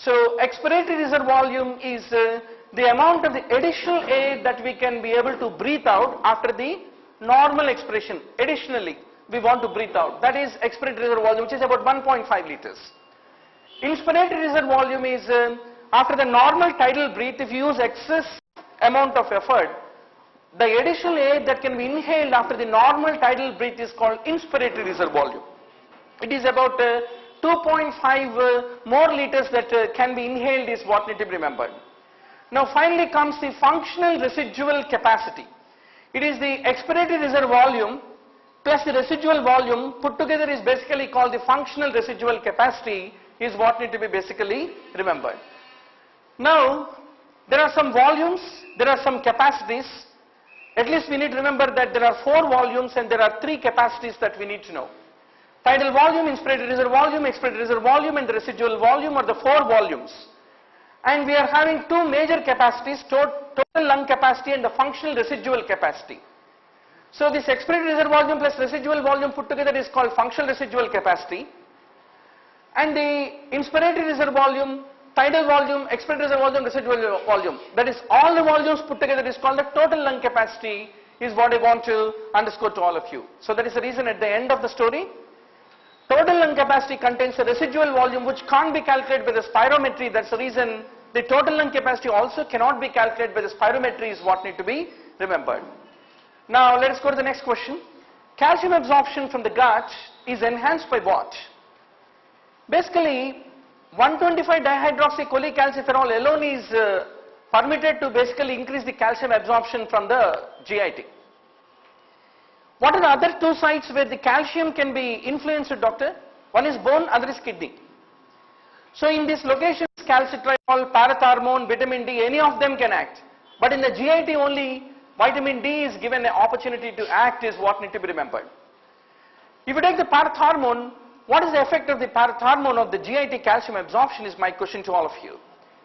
So expiratory reserve volume is the amount of the additional air that we can be able to breathe out after the normal expiration. Additionally, we want to breathe out. That is expiratory reserve volume, which is about 1.5 liters. Inspiratory reserve volume is after the normal tidal breath, if you use excess amount of effort, the additional air that can be inhaled after the normal tidal breath is called inspiratory reserve volume. It is about 2.5 more liters that can be inhaled is what need to be remembered. Now finally comes the functional residual capacity. It is the expiratory reserve volume plus the residual volume put together is basically called the functional residual capacity is what need to be basically remembered. Now there are some volumes, there are some capacities. At least we need to remember that there are 4 volumes and there are 3 capacities that we need to know. Tidal volume, inspiratory reserve volume, expiratory reserve volume and the residual volume are the 4 volumes. And we are having 2 major capacities, total lung capacity and the functional residual capacity. So this expiratory reserve volume plus residual volume put together is called functional residual capacity. And the inspiratory reserve volume, tidal volume, expiratory reserve volume, residual volume, that is all the volumes put together is called the total lung capacity is what I want to underscore to all of you. So that is the reason at the end of the story, total lung capacity contains a residual volume which can't be calculated by the spirometry. That's the reason the total lung capacity also cannot be calculated by the spirometry is what need to be remembered. Now let us go to the next question. Calcium absorption from the gut is enhanced by what? Basically 125 dihydroxycholecalciferol alone is permitted to basically increase the calcium absorption from the GIT. What are the other 2 sites where the calcium can be influenced, doctor? One is bone, other is kidney. So in these locations, calcitriol, parathormone, vitamin D, any of them can act. But in the GIT only, vitamin D is given an opportunity to act is what need to be remembered. If you take the parathormone, what is the effect of the parathormone of the GIT calcium absorption is my question to all of you.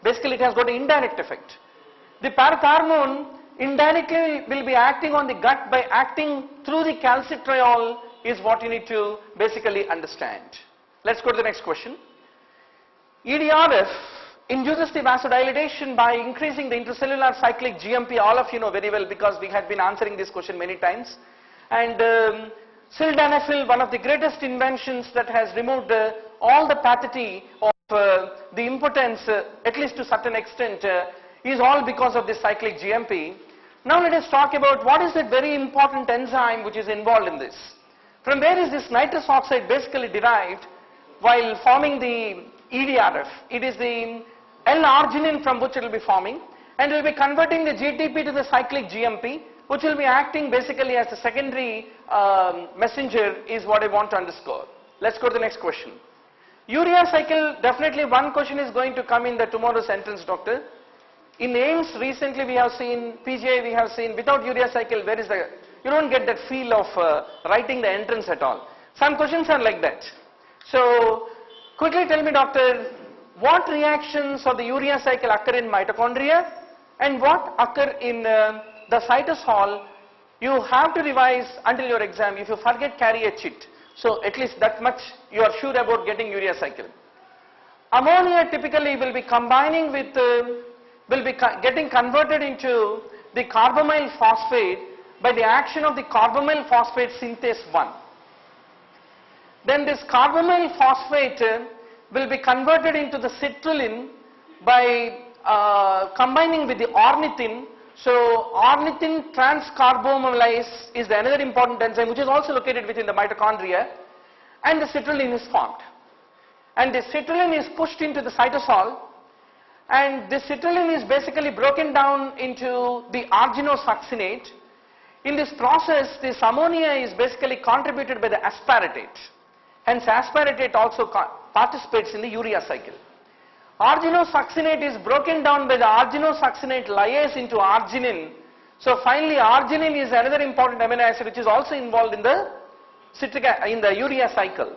Basically it has got an indirect effect. The parathormone indirectly will be acting on the gut by acting through the calcitriol is what you need to basically understand. Let's go to the next question. EDRF induces the vasodilation by increasing the intracellular cyclic GMP. All of you know very well because we had been answering this question many times. And sildenafil, one of the greatest inventions that has removed all the pathology of the impotence, at least to certain extent, is all because of this cyclic GMP. Now let us talk about what is that very important enzyme which is involved in this. From where is this nitrous oxide basically derived while forming the EDRF? It is the L-arginine from which it will be forming and will be converting the GTP to the cyclic GMP, which will be acting basically as a secondary messenger is what I want to underscore. Let's go to the next question. Urea cycle, definitely one question is going to come in the tomorrow's entrance, doctor. In AIIMS recently we have seen, PGI we have seen, without urea cycle where is the, you don't get that feel of writing the entrance at all. Some questions are like that. So quickly tell me, doctor, what reactions of the urea cycle occur in mitochondria and what occur in the cytosol? You have to revise until your exam. If you forget, carry a cheat. So at least that much you are sure about getting urea cycle. Ammonia typically will be combining with, getting converted into the carbamyl phosphate by the action of the carbamyl phosphate synthase 1. Then this carbamyl phosphate will be converted into the citrulline by combining with the ornithine. So ornithine transcarbamylase is another important enzyme which is also located within the mitochondria, and the citrulline is formed. And the citrulline is pushed into the cytosol, and this citrulline is basically broken down into the arginosuccinate. In this process, this ammonia is basically contributed by the aspartate. Hence aspartate also participates in the urea cycle. Arginosuccinate is broken down by the arginosuccinate lyase into arginine. So finally arginine is another important amino acid which is also involved in the urea cycle.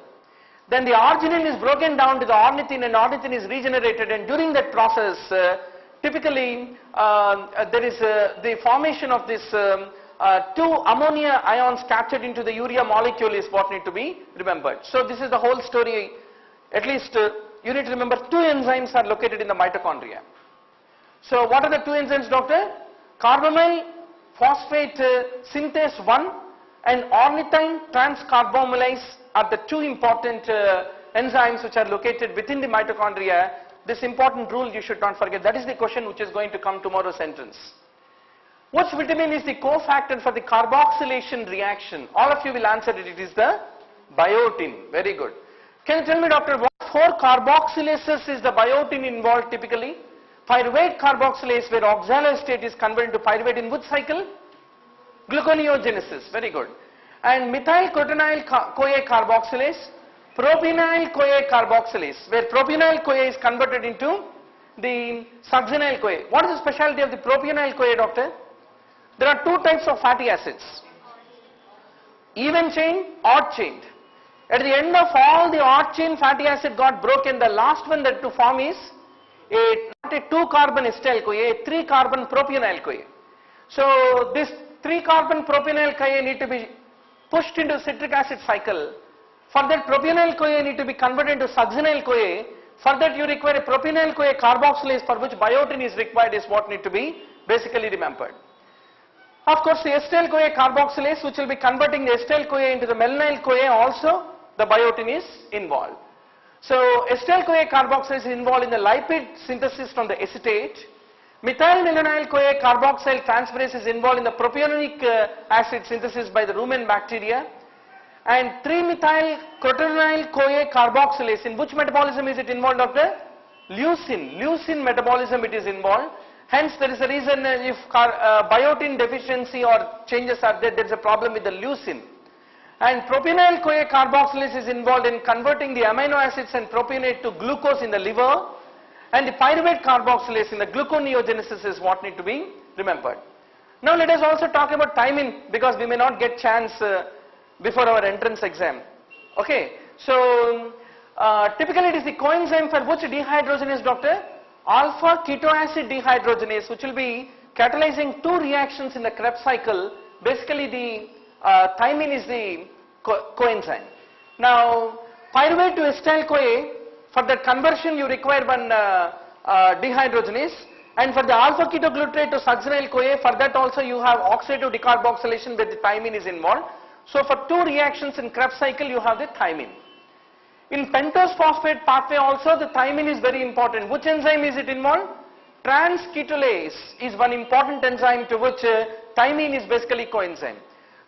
Then the arginine is broken down to the ornithine and ornithine is regenerated, and during that process typically there is the formation of this 2 ammonia ions captured into the urea molecule is what need to be remembered. So this is the whole story. At least you need to remember two enzymes are located in the mitochondria. So what are the two enzymes, doctor? Carbamyl phosphate synthase 1 and ornithine transcarbamylase are the two important enzymes which are located within the mitochondria. This important rule you should not forget. That is the question which is going to come tomorrow's entrance. Which vitamin is the cofactor for the carboxylation reaction? All of you will answer it. It is the biotin. Very good. Can you tell me, doctor, what four carboxylases is the biotin involved typically? Pyruvate carboxylase, where oxaloacetate is converted to pyruvate in which cycle? Gluconeogenesis. Very good. And methylcotonyl-CoA carboxylase, propionyl-CoA carboxylase, where propionyl-CoA is converted into the succinyl-CoA. What is the specialty of the propionyl-CoA, doctor? There are two types of fatty acids, even chain, odd chain. At the end of all the odd chain fatty acid got broken, the last one that to form is not a 2-carbon acetyl-CoA, a 3-carbon propionyl-CoA. So this 3-carbon propionyl-CoA need to be pushed into citric acid cycle. For that propionyl-CoA need to be converted into succinyl-CoA. For that you require a propionyl-CoA carboxylase, for which biotin is required, is what need to be basically remembered. Of course, the acetyl-CoA carboxylase, which will be converting the acetyl-CoA into the malenyl-CoA, also the biotin is involved. So acetyl-CoA carboxylase is involved in the lipid synthesis from the acetate. Methylmalonyl-CoA carboxyl transferase is involved in the propionic acid synthesis by the rumen bacteria. And 3-methyl-crotonyl-CoA carboxylase, in which metabolism is it involved, doctor? Leucine metabolism it is involved. Hence there is a reason if biotin deficiency or changes are there, there is a problem with the leucine. And propionyl-CoA carboxylase is involved in converting the amino acids and propionate to glucose in the liver. And the pyruvate carboxylase in the gluconeogenesis is what need to be remembered. Now let us also talk about thymine, because we may not get chance before our entrance exam. Okay, so typically it is the coenzyme for which dehydrogenase, doctor? Alpha ketoacid dehydrogenase, which will be catalyzing two reactions in the Krebs cycle. Basically the thymine is the coenzyme. Now pyruvate to acetyl-CoA, for that conversion you require one dehydrogenase, and for the alpha ketoglutarate to succinyl-CoA, for that also you have oxidative decarboxylation where the thymine is involved. So for two reactions in Krebs cycle you have the thymine. In pentose phosphate pathway also the thymine is very important. Which enzyme is it involved? Transketolase is one important enzyme to which thymine is basically coenzyme.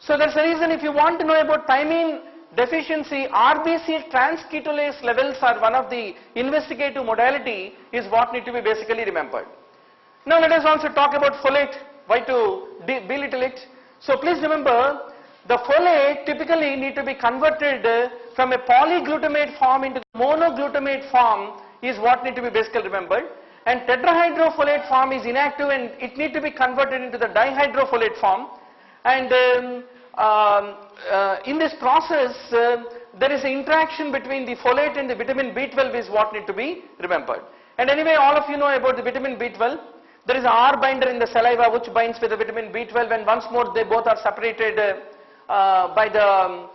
So that's the reason if you want to know about thymine deficiency, RBC transketolase levels are one of the investigative modality is what need to be basically remembered. Now let us also talk about folate. Why to belittle it? So please remember, the folate typically need to be converted from a polyglutamate form into the monoglutamate form is what need to be basically remembered. And tetrahydrofolate form is inactive and it need to be converted into the dihydrofolate form. And in this process, there is an interaction between the folate and the vitamin B12 is what need to be remembered. And anyway, all of you know about the vitamin B12. There is a R binder in the saliva which binds with the vitamin B12, and once more they both are separated by the,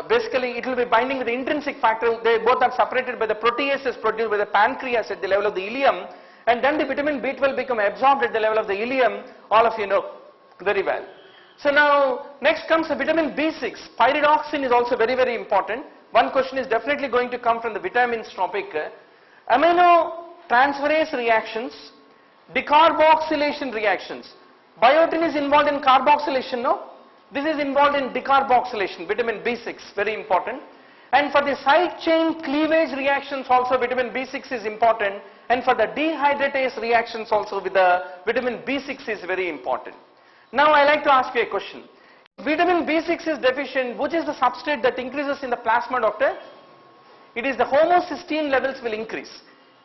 basically it will be binding with the intrinsic factor. They both are separated by the proteases produced by the pancreas at the level of the ileum, and then the vitamin B12 become absorbed at the level of the ileum. All of you know very well. So now next comes the vitamin B6. Pyridoxine is also very, very important. One question is definitely going to come from the vitamins topic. Amino transferase reactions, decarboxylation reactions. Biotin is involved in carboxylation, no? This is involved in decarboxylation, vitamin B6, very important. And for the side chain cleavage reactions also vitamin B6 is important, and for the dehydratase reactions also with the vitamin B6 is very important. Now I like to ask you a question. Vitamin B6 is deficient, which is the substrate that increases in the plasma, doctor? It is the homocysteine levels will increase.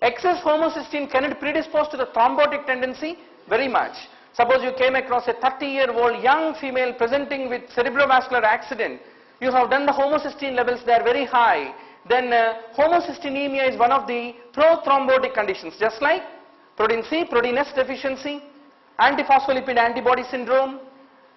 Excess homocysteine, can it predispose to the thrombotic tendency? Very much. Suppose you came across a 30-year-old young female presenting with cerebrovascular accident. You have done the homocysteine levels, they are very high. Then homocysteinemia is one of the prothrombotic conditions, just like protein C, protein S deficiency, antiphospholipid antibody syndrome.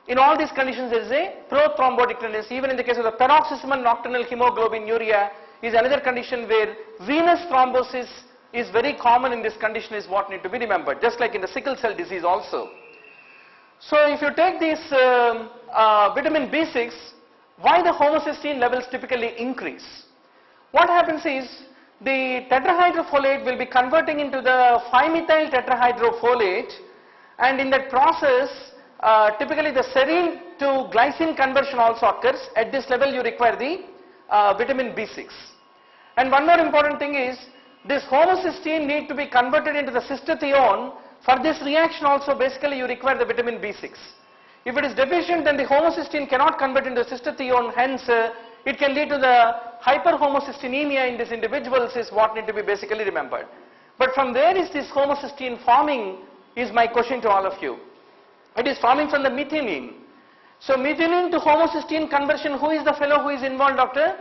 In all these conditions there is a prothrombotic tendency. Even in the case of the paroxysmal nocturnal hemoglobinuria, is another condition where venous thrombosis is very common in this condition is what need to be remembered, just like in the sickle cell disease also. So if you take this vitamin B6, why the homocysteine levels typically increase? What happens is the tetrahydrofolate will be converting into the 5-methyl tetrahydrofolate, and in that process typically the serine to glycine conversion also occurs. At this level you require the vitamin B6. And one more important thing is this homocysteine need to be converted into the cystathione. For this reaction also basically you require the vitamin B6. If it is deficient, then the homocysteine cannot convert into cystathione, hence it can lead to the hyperhomocysteinemia in these individuals is what need to be basically remembered. But from where is this homocysteine forming is my question to all of you. It is forming from the methionine. So methionine to homocysteine conversion, who is the fellow who is involved, doctor?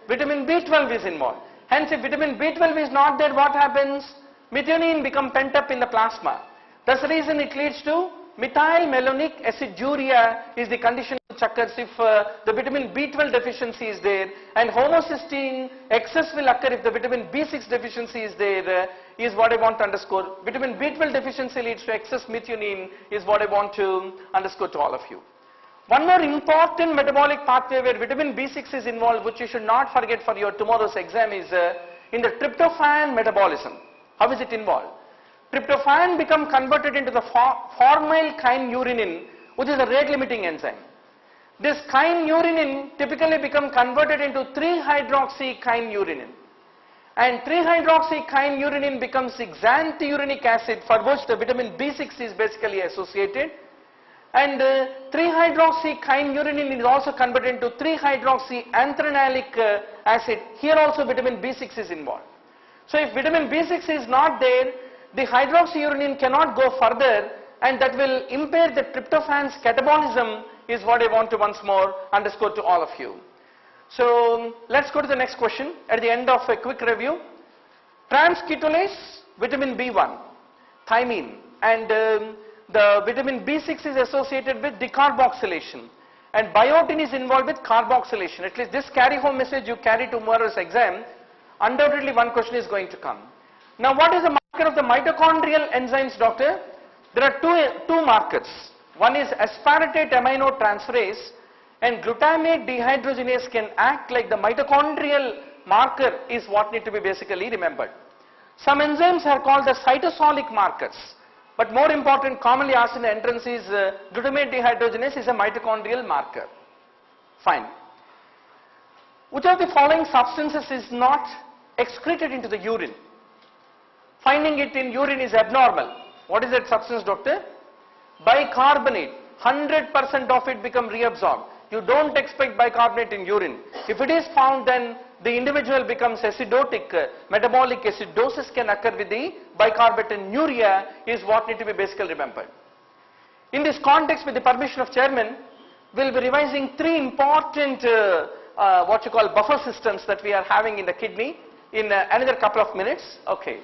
Vitamin B12 is involved. Hence if vitamin B12 is not there, what happens? Methionine become pent up in the plasma. That's the reason it leads to methylmalonic aciduria is the condition which occurs if the vitamin B12 deficiency is there, and homocysteine excess will occur if the vitamin B6 deficiency is there, is what I want to underscore. Vitamin B12 deficiency leads to excess methionine is what I want to underscore to all of you. One more important metabolic pathway where vitamin B6 is involved, which you should not forget for your tomorrow's exam, is in the tryptophan metabolism. How is it involved? Tryptophan become converted into the formylkynurenine, which is a rate limiting enzyme. This kynurenine typically become converted into 3-hydroxykynurenine. And 3-hydroxykynurenine becomes xanthurenic acid, for which the vitamin B6 is basically associated. And 3-hydroxykynurenine is also converted into 3-hydroxyanthranilic acid. Here also vitamin B6 is involved. So if vitamin B6 is not there, the hydroxyurenine cannot go further, and that will impair the tryptophan's catabolism is what I want to once more underscore to all of you. So let's go to the next question at the end of a quick review. Transketolase, vitamin B1, thymine, and the vitamin B6 is associated with decarboxylation, and biotin is involved with carboxylation. At least this carry home message you carry to tomorrow's exam. Undoubtedly one question is going to come. Now what is the marker of the mitochondrial enzymes, doctor? There are two markers. One is aspartate aminotransferase, and glutamate dehydrogenase can act like the mitochondrial marker is what need to be basically remembered. Some enzymes are called the cytosolic markers, but more important, commonly asked in the entrance is glutamate dehydrogenase is a mitochondrial marker. Fine. Which of the following substances is not excreted into the urine? Finding it in urine is abnormal. What is that substance, doctor? Bicarbonate. 100% of it become reabsorbed. You don't expect bicarbonate in urine. If it is found, then the individual becomes acidotic. Metabolic acidosis can occur with the bicarbonate is what need to be basically remembered. In this context, with the permission of chairman, we'll be revising 3 important what you call buffer systems that we are having in the kidney in another couple of minutes. Okay.